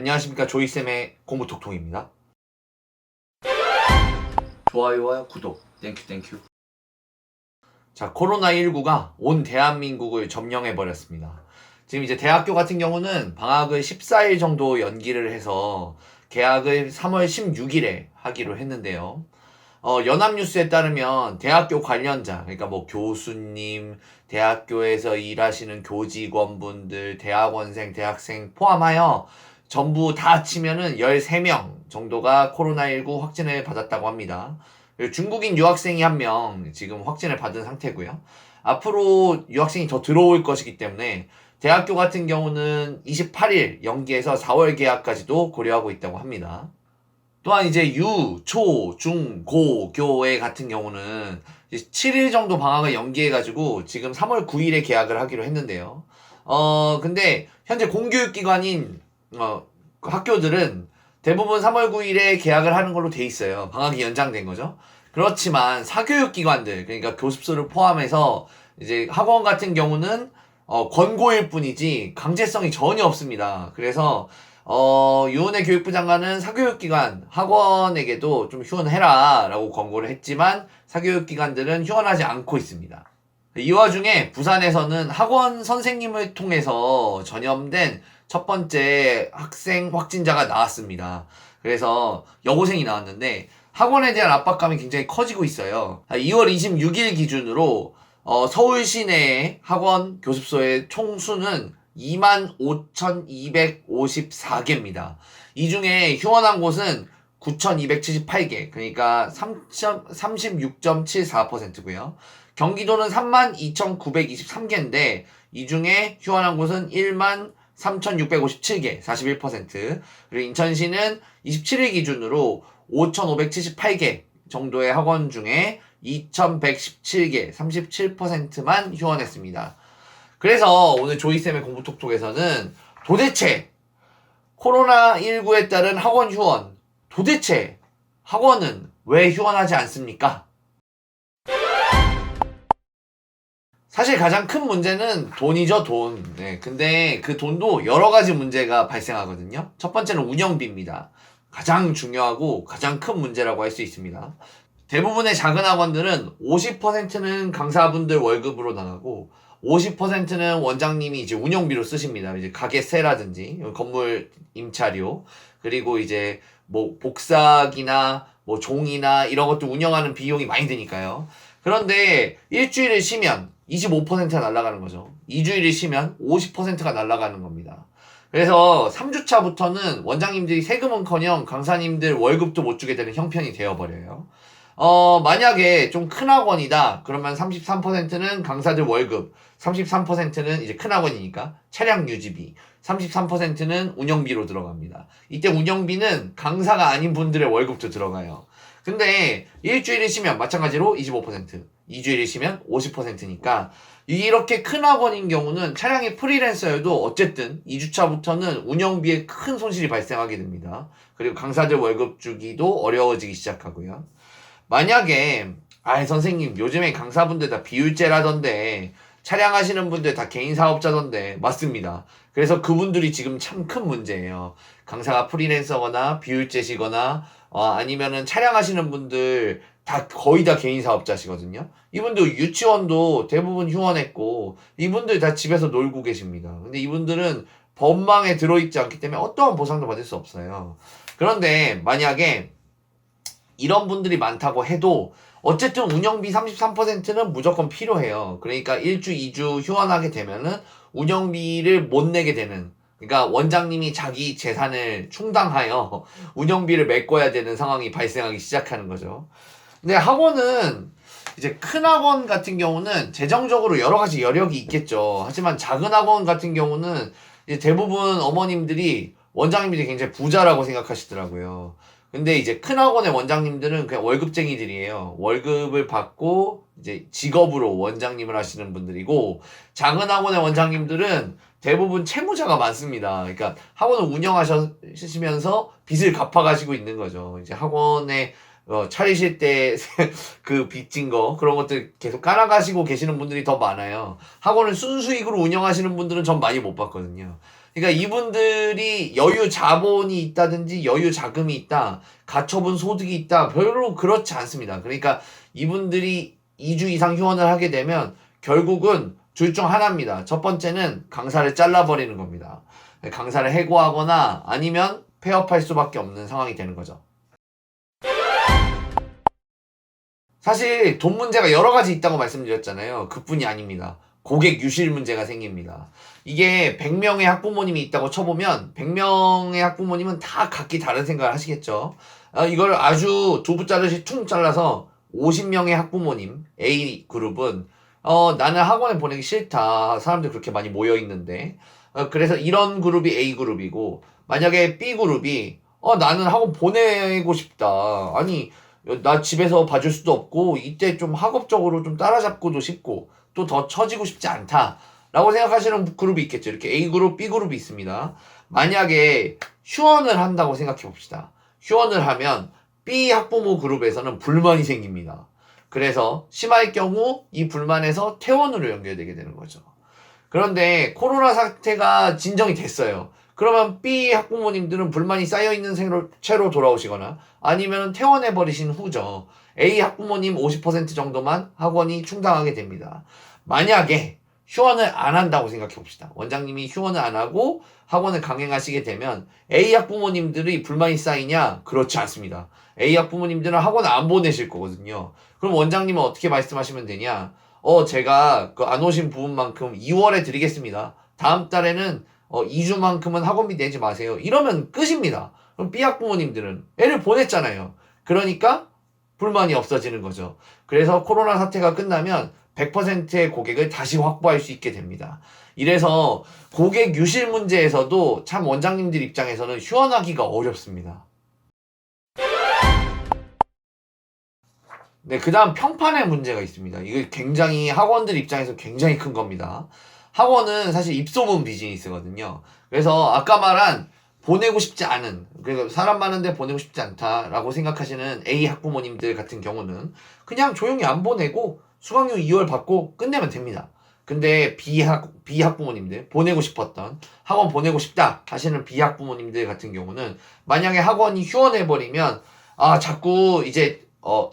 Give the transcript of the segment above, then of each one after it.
안녕하십니까, 조이쌤의 공부톡톡입니다. 좋아요와 구독 땡큐. 자, 코로나19가 온 대한민국을 점령해버렸습니다. 지금 이제 대학교 같은 경우는 방학을 14일 정도 연기를 해서 개학을 3월 16일에 하기로 했는데요. 연합뉴스에 따르면 대학교 관련자, 그러니까 뭐 교수님, 대학교에서 일하시는 교직원분들, 대학원생, 대학생 포함하여 전부 다 합치면은 13명 정도가 코로나19 확진을 받았다고 합니다. 그리고 중국인 유학생이 1명 지금 확진을 받은 상태고요. 앞으로 유학생이 더 들어올 것이기 때문에 대학교 같은 경우는 28일 연기해서 4월 개학까지도 고려하고 있다고 합니다. 또한 이제 유, 초, 중, 고, 교회 같은 경우는 7일 정도 방학을 연기해가지고 지금 3월 9일에 개학을 하기로 했는데요. 근데 현재 공교육기관인 학교들은 대부분 3월 9일에 개학을 하는 걸로 돼 있어요. 방학이 연장된 거죠. 그렇지만 사교육기관들, 그러니까 교습소를 포함해서 이제 학원 같은 경우는 권고일 뿐이지 강제성이 전혀 없습니다. 그래서 유은혜 교육부 장관은 사교육기관, 학원에게도 좀 휴원해라 라고 권고를 했지만 사교육기관들은 휴원하지 않고 있습니다. 이 와중에 부산에서는 학원 선생님을 통해서 전염된 첫 번째 학생 확진자가 나왔습니다. 그래서 여고생이 나왔는데 학원에 대한 압박감이 굉장히 커지고 있어요. 2월 26일 기준으로 서울 시내의 학원 교습소의 총수는 25,254개입니다. 이 중에 휴원한 곳은 9,278개, 그러니까 36.74%고요. 경기도는 32,923개인데 이 중에 휴원한 곳은 13,657개, 41%. 그리고 인천시는 27일 기준으로 5,578개 정도의 학원 중에 2,117개, 37%만 휴원했습니다. 그래서 오늘 조이쌤의 공부톡톡에서는 도대체 코로나19에 따른 학원 휴원, 도대체 학원은 왜 휴원하지 않습니까? 사실 가장 큰 문제는 돈이죠, 돈. 네, 근데 그 돈도 여러 가지 문제가 발생하거든요. 첫 번째는 운영비입니다. 가장 중요하고 가장 큰 문제라고 할 수 있습니다. 대부분의 작은 학원들은 50%는 강사분들 월급으로 나가고 50%는 원장님이 이제 운영비로 쓰십니다. 이제 가게세라든지 건물 임차료, 그리고 이제 뭐 복사기나 뭐 종이나 이런 것도 운영하는 비용이 많이 드니까요. 그런데 일주일을 쉬면 25%가 날아가는 거죠. 2주일을 쉬면 50%가 날아가는 겁니다. 그래서 3주차부터는 원장님들이 세금은커녕 강사님들 월급도 못 주게 되는 형편이 되어버려요. 만약에 좀 큰 학원이다. 그러면 33%는 강사들 월급, 33%는 이제 큰 학원이니까 차량 유지비, 33%는 운영비로 들어갑니다. 이때 운영비는 강사가 아닌 분들의 월급도 들어가요. 근데 일주일을 쉬면 마찬가지로 25%, 2주일을 쉬면 50%니까 이렇게 큰 학원인 경우는 차량이 프리랜서여도 어쨌든 2주차부터는 운영비에 큰 손실이 발생하게 됩니다. 그리고 강사들 월급 주기도 어려워지기 시작하고요. 만약에 선생님 요즘에 강사분들 다 비율제라던데 차량하시는 분들 다 개인 사업자던데 맞습니다. 그래서 그분들이 지금 참 큰 문제예요. 강사가 프리랜서거나 비율제시거나 아니면은 차량하시는 분들 다 거의 다 개인 사업자시거든요. 이분들 유치원도 대부분 휴원했고 이분들 다 집에서 놀고 계십니다. 근데 이분들은 법망에 들어있지 않기 때문에 어떠한 보상도 받을 수 없어요. 그런데 만약에 이런 분들이 많다고 해도 어쨌든 운영비 33%는 무조건 필요해요. 그러니까 1주, 2주 휴원하게 되면은 운영비를 못 내게 되는, 그러니까 원장님이 자기 재산을 충당하여 운영비를 메꿔야 되는 상황이 발생하기 시작하는 거죠. 근데 학원은 이제 큰 학원 같은 경우는 재정적으로 여러 가지 여력이 있겠죠. 하지만 작은 학원 같은 경우는 이제 대부분 어머님들이 원장님들이 굉장히 부자라고 생각하시더라고요. 근데 이제 큰 학원의 원장님들은 그냥 월급쟁이들이에요. 월급을 받고 이제 직업으로 원장님을 하시는 분들이고, 작은 학원의 원장님들은 대부분 채무자가 많습니다. 그러니까 학원을 운영하시면서 빚을 갚아가시고 있는 거죠. 이제 학원의 차리실 때 그 빚진 거 그런 것들 계속 깔아가시고 계시는 분들이 더 많아요. 학원을 순수익으로 운영하시는 분들은 전 많이 못 봤거든요. 그러니까 이분들이 여유 자본이 있다든지 여유 자금이 있다, 가처분 소득이 있다, 별로 그렇지 않습니다. 그러니까 이분들이 2주 이상 휴원을 하게 되면 결국은 둘 중 하나입니다. 첫 번째는 강사를 잘라버리는 겁니다. 강사를 해고하거나 아니면 폐업할 수밖에 없는 상황이 되는 거죠. 사실 돈 문제가 여러 가지 있다고 말씀드렸잖아요. 그뿐이 아닙니다. 고객 유실 문제가 생깁니다. 이게 100명의 학부모님이 있다고 쳐보면 100명의 학부모님은 다 각기 다른 생각을 하시겠죠. 이걸 아주 두부 자르듯이 퉁 잘라서 50명의 학부모님 A그룹은 나는 학원에 보내기 싫다. 사람들 그렇게 많이 모여 있는데. 그래서 이런 그룹이 A그룹이고, 만약에 B그룹이 나는 학원 보내고 싶다. 아니 나 집에서 봐줄 수도 없고 이때 좀 학업적으로 좀 따라잡고도 싶고 또 더 처지고 싶지 않다 라고 생각하시는 그룹이 있겠죠. 이렇게 A그룹, B그룹이 있습니다. 만약에 휴원을 한다고 생각해 봅시다. 휴원을 하면 B 학부모 그룹에서는 불만이 생깁니다. 그래서 심할 경우 이 불만에서 퇴원으로 연결되게 되는 거죠. 그런데 코로나 사태가 진정이 됐어요. 그러면 B 학부모님들은 불만이 쌓여있는 채로 돌아오시거나 아니면 퇴원해버리신 후죠. A 학부모님 50% 정도만 학원이 충당하게 됩니다. 만약에 휴원을 안 한다고 생각해 봅시다. 원장님이 휴원을 안 하고 학원을 강행하시게 되면 A 학부모님들이 불만이 쌓이냐? 그렇지 않습니다. A 학부모님들은 학원을 안 보내실 거거든요. 그럼 원장님은 어떻게 말씀하시면 되냐? 제가 그 안 오신 부분만큼 2월에 드리겠습니다. 다음 달에는 2주만큼은 학원비 내지 마세요. 이러면 끝입니다. 그럼 B 학부모님들은 애를 보냈잖아요. 그러니까 불만이 없어지는 거죠. 그래서 코로나 사태가 끝나면 100%의 고객을 다시 확보할 수 있게 됩니다. 이래서 고객 유실 문제에서도 참 원장님들 입장에서는 휴원하기가 어렵습니다. 네, 그 다음 평판의 문제가 있습니다. 이게 굉장히 학원들 입장에서 굉장히 큰 겁니다. 학원은 사실 입소문 비즈니스거든요. 그래서 아까 말한 보내고 싶지 않은, 그러니까 사람 많은데 보내고 싶지 않다라고 생각하시는 A 학부모님들 같은 경우는 그냥 조용히 안 보내고 수강료 2월 받고 끝내면 됩니다. 근데 B 학부모님들, 보내고 싶었던, 학원 보내고 싶다 하시는 B 학부모님들 같은 경우는 만약에 학원이 휴원해버리면 자꾸 이제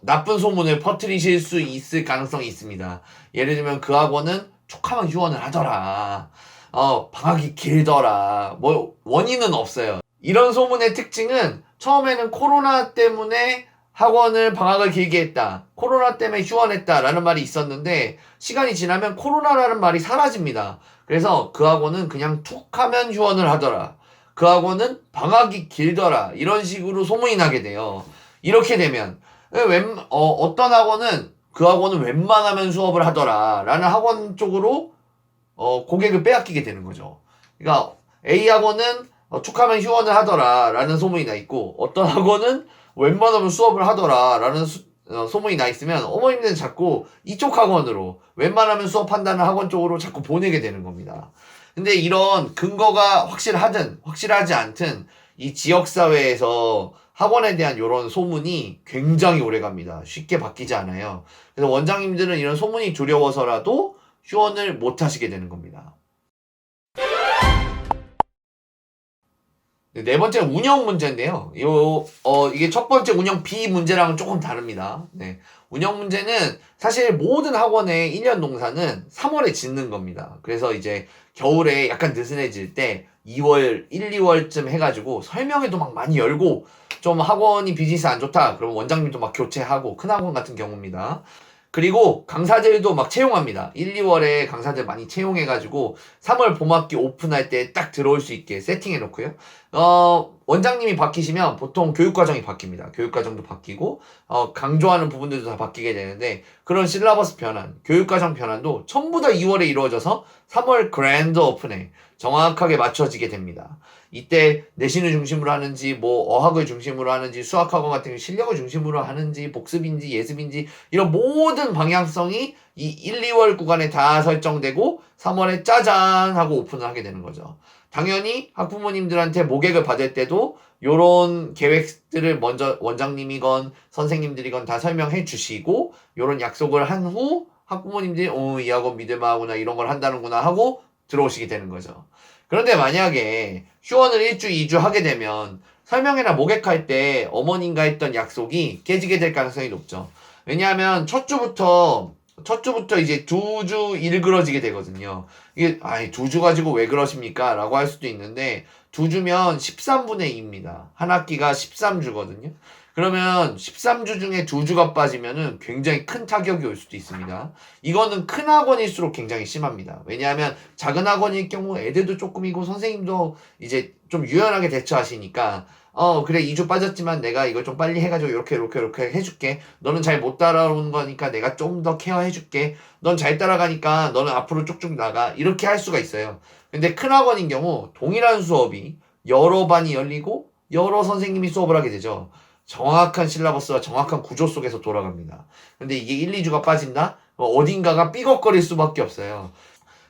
나쁜 소문을 퍼뜨리실 수 있을 가능성이 있습니다. 예를 들면 그 학원은 촉하면 휴원을 하더라. 방학이 길더라. 뭐 원인은 없어요. 이런 소문의 특징은 처음에는 코로나 때문에 학원을 방학을 길게 했다. 코로나 때문에 휴원했다라는 말이 있었는데 시간이 지나면 코로나라는 말이 사라집니다. 그래서 그 학원은 그냥 툭하면 휴원을 하더라. 그 학원은 방학이 길더라. 이런 식으로 소문이 나게 돼요. 이렇게 되면 어떤 학원은 그 학원은 웬만하면 수업을 하더라 라는 학원 쪽으로 고객을 빼앗기게 되는 거죠. 그러니까 A 학원은 툭하면 휴원을 하더라 라는 소문이 나 있고 어떤 학원은 웬만하면 수업을 하더라 라는 소문이 나 있으면 어머님들은 자꾸 이쪽 학원으로 웬만하면 수업한다는 학원 쪽으로 자꾸 보내게 되는 겁니다. 근데 이런 근거가 확실하든 확실하지 않든 이 지역사회에서 학원에 대한 이런 소문이 굉장히 오래갑니다. 쉽게 바뀌지 않아요. 그래서 원장님들은 이런 소문이 두려워서라도 휴원을 못 하시게 되는 겁니다. 네 번째는 운영 문제인데요. 이게 첫 번째 운영 B 문제랑은 조금 다릅니다. 네. 운영 문제는 사실 모든 학원의 1년 농사는 3월에 짓는 겁니다. 그래서 이제 겨울에 약간 느슨해질 때 2월, 1, 2월쯤 해가지고 설명회도 막 많이 열고 좀 학원이 비즈니스 안 좋다. 그러면 원장님도 막 교체하고 큰 학원 같은 경우입니다. 그리고 강사들도 막 채용합니다. 1, 2월에 강사들 많이 채용해가지고 3월 봄학기 오픈할 때 딱 들어올 수 있게 세팅해 놓고요. 원장님이 바뀌시면 보통 교육과정이 바뀝니다. 교육과정도 바뀌고 강조하는 부분들도 다 바뀌게 되는데 그런 실라버스 변환, 교육과정 변환도 전부 다 2월에 이루어져서 3월 그랜드 오픈에 정확하게 맞춰지게 됩니다. 이때 내신을 중심으로 하는지 뭐 어학을 중심으로 하는지 수학학원 같은 경우 실력을 중심으로 하는지 복습인지 예습인지 이런 모든 방향성이 이 1, 2월 구간에 다 설정되고 3월에 짜잔 하고 오픈을 하게 되는 거죠. 당연히 학부모님들한테 모객을 받을 때도 요런 계획들을 먼저 원장님이건 선생님들이건 다 설명해 주시고 요런 약속을 한 후 학부모님들이 이 학원 믿을만하구나 이런 걸 한다는구나 하고 들어오시게 되는 거죠. 그런데 만약에 휴원을 1주, 2주 하게 되면 설명회나 모객할 때 어머님과 했던 약속이 깨지게 될 가능성이 높죠. 왜냐하면 첫 주부터 이제 2주 일그러지게 되거든요. 이게, 2주 가지고 왜 그러십니까? 라고 할 수도 있는데, 2주면 13분의 2입니다. 한 학기가 13주거든요. 그러면 13주 중에 2주가 빠지면은 굉장히 큰 타격이 올 수도 있습니다. 이거는 큰 학원일수록 굉장히 심합니다. 왜냐하면 작은 학원일 경우 애들도 조금이고 선생님도 이제 좀 유연하게 대처하시니까 그래 2주 빠졌지만 내가 이걸 좀 빨리 해가지고 이렇게 해줄게. 너는 잘 못 따라오는 거니까 내가 좀 더 케어해줄게. 넌 잘 따라가니까 너는 앞으로 쭉쭉 나가. 이렇게 할 수가 있어요. 근데 큰 학원인 경우 동일한 수업이 여러 반이 열리고 여러 선생님이 수업을 하게 되죠. 정확한 실라버스와 정확한 구조 속에서 돌아갑니다. 근데 이게 1, 2주가 빠진다? 어딘가가 삐걱거릴 수밖에 없어요.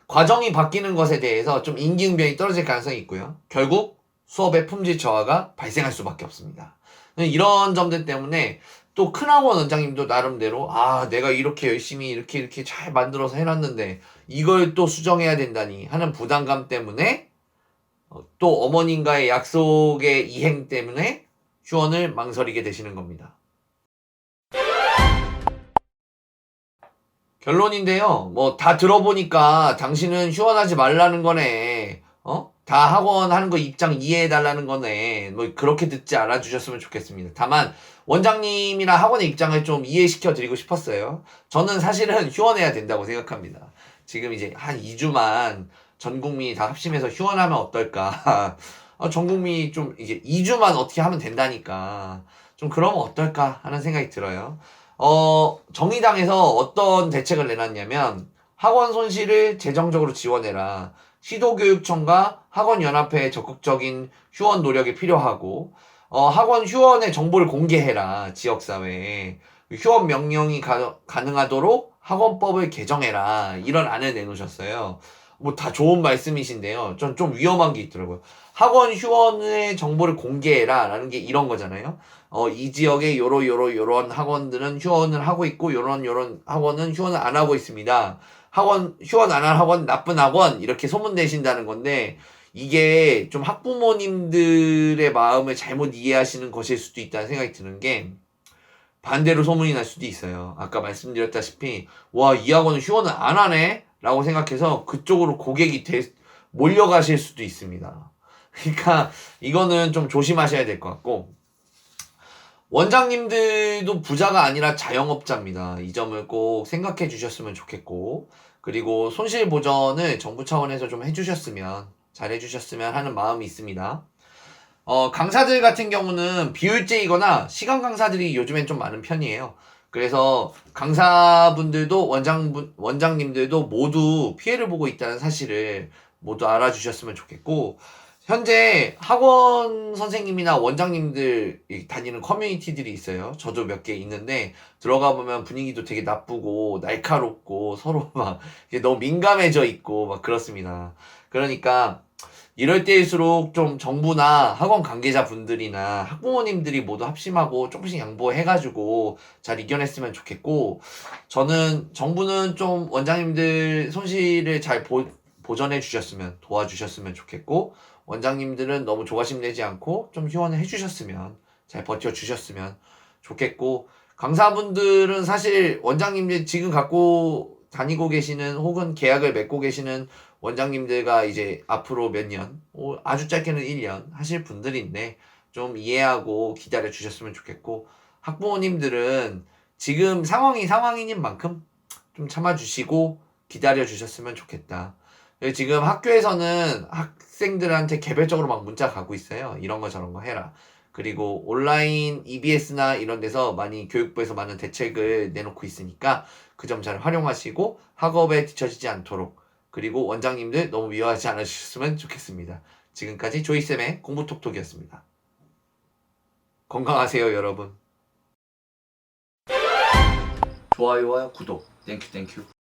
과정이 바뀌는 것에 대해서 좀 임기응변이 떨어질 가능성이 있고요. 결국 수업의 품질 저하가 발생할 수밖에 없습니다. 이런 점들 때문에 또 큰 학원 원장님도 나름대로 내가 이렇게 열심히 이렇게 잘 만들어서 해놨는데 이걸 또 수정해야 된다니 하는 부담감 때문에 또 어머님과의 약속의 이행 때문에 휴원을 망설이게 되시는 겁니다. 결론인데요. 뭐 다 들어보니까 당신은 휴원하지 말라는 거네. 다 학원 하는 거 입장 이해해 달라는 거네. 뭐 그렇게 듣지 않아 주셨으면 좋겠습니다. 다만 원장님이나 학원의 입장을 좀 이해시켜 드리고 싶었어요. 저는 사실은 휴원해야 된다고 생각합니다. 지금 이제 한 2주만 전 국민이 다 합심해서 휴원하면 어떨까? 전 국민이 좀 이제 2주만 어떻게 하면 된다니까. 좀 그러면 어떨까 하는 생각이 들어요. 정의당에서 어떤 대책을 내놨냐면 학원 손실을 재정적으로 지원해라. 시도교육청과 학원연합회의 적극적인 휴원 노력이 필요하고 학원 휴원의 정보를 공개해라. 지역사회에. 휴원 명령이 가능하도록 학원법을 개정해라. 이런 안을 내놓으셨어요. 뭐 다 좋은 말씀이신데요. 전 좀 위험한 게 있더라고요. 학원 휴원의 정보를 공개해라 라는 게 이런 거잖아요. 이 지역에 요런 학원들은 휴원을 하고 있고 요런 학원은 휴원을 안 하고 있습니다. 휴원 안 할 학원 나쁜 학원 이렇게 소문내신다는 건데 이게 좀 학부모님들의 마음을 잘못 이해하시는 것일 수도 있다는 생각이 드는 게 반대로 소문이 날 수도 있어요. 아까 말씀드렸다시피 이 학원은 휴원을 안 하네? 라고 생각해서 그쪽으로 고객이 몰려가실 수도 있습니다. 그러니까 이거는 좀 조심하셔야 될 것 같고 원장님들도 부자가 아니라 자영업자입니다. 이 점을 꼭 생각해 주셨으면 좋겠고 그리고 손실 보전을 정부 차원에서 좀 해주셨으면 잘 해주셨으면 하는 마음이 있습니다. 강사들 같은 경우는 비율제이거나 시간 강사들이 요즘엔 좀 많은 편이에요. 그래서 강사분들도 원장님들도 모두 피해를 보고 있다는 사실을 모두 알아주셨으면 좋겠고 현재 학원 선생님이나 원장님들 다니는 커뮤니티들이 있어요. 저도 몇 개 있는데 들어가 보면 분위기도 되게 나쁘고 날카롭고 서로 막 너무 민감해져 있고 막 그렇습니다. 그러니까 이럴 때일수록 좀 정부나 학원 관계자분들이나 학부모님들이 모두 합심하고 조금씩 양보해가지고 잘 이겨냈으면 좋겠고 저는 정부는 좀 원장님들 손실을 잘 보전해 주셨으면 도와주셨으면 좋겠고 원장님들은 너무 조바심 내지 않고 좀 휴원을 해주셨으면 잘 버텨주셨으면 좋겠고 강사분들은 사실 원장님들 지금 갖고 다니고 계시는 혹은 계약을 맺고 계시는 원장님들과 이제 앞으로 몇 년, 아주 짧게는 1년 하실 분들인데 좀 이해하고 기다려 주셨으면 좋겠고 학부모님들은 지금 상황인 만큼 좀 참아주시고 기다려 주셨으면 좋겠다. 지금 학교에서는 학생들한테 개별적으로 막 문자 가고 있어요. 이런 거 저런 거 해라. 그리고 온라인 EBS나 이런 데서 많이 교육부에서 많은 대책을 내놓고 있으니까 그 점 잘 활용하시고 학업에 뒤처지지 않도록 그리고 원장님들 너무 미워하지 않으셨으면 좋겠습니다. 지금까지 조이쌤의 공부톡톡이었습니다. 건강하세요 여러분. 좋아요와 구독 땡큐